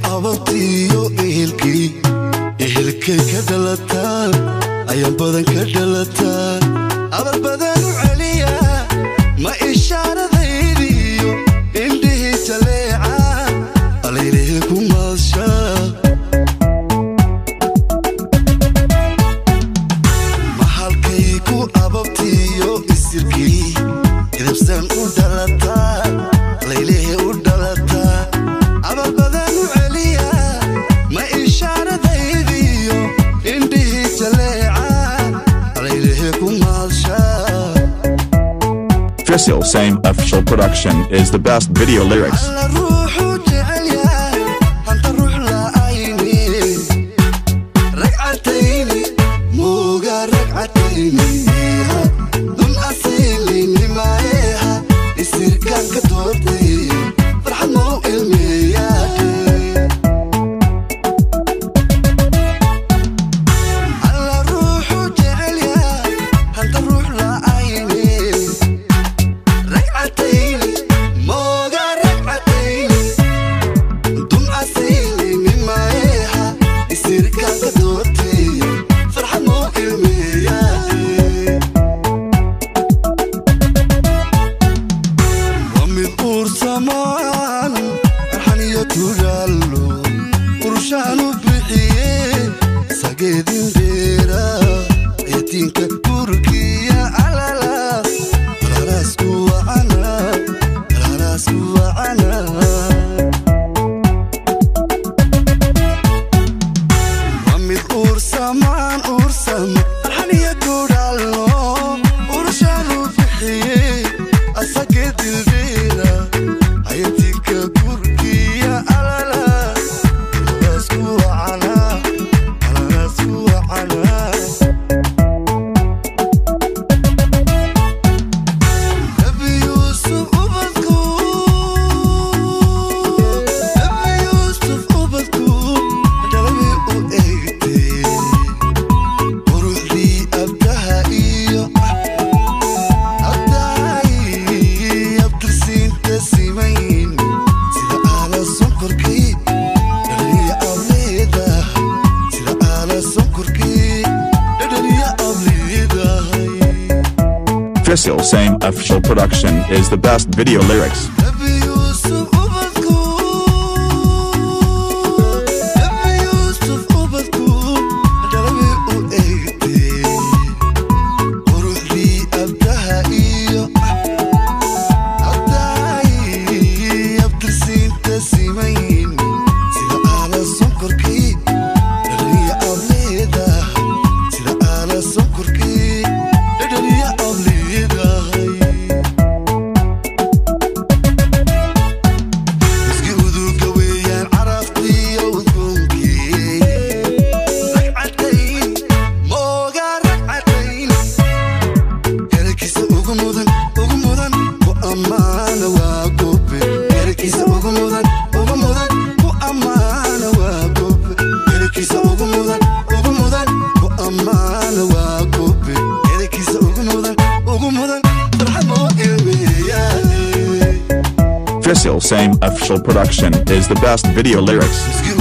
ababtiyo ehelkay ka dhalataa ayaan badan ka dhalataa abal badan u celiya ma ishaaradaydiyo indhihii jaleeca alaylehe ku maasha mahalkay ku ababtiyo isirkii idabsan u dhalataa alaylehe u dhalataa abal badan u celiya ma ishaaradaydiyo indhihii jaleeca alaylehe ku maasha. Fasil Same official production is the best video lyrics. Fasil Same official production is the best video lyrics. Fasil Same official production is the best video lyrics.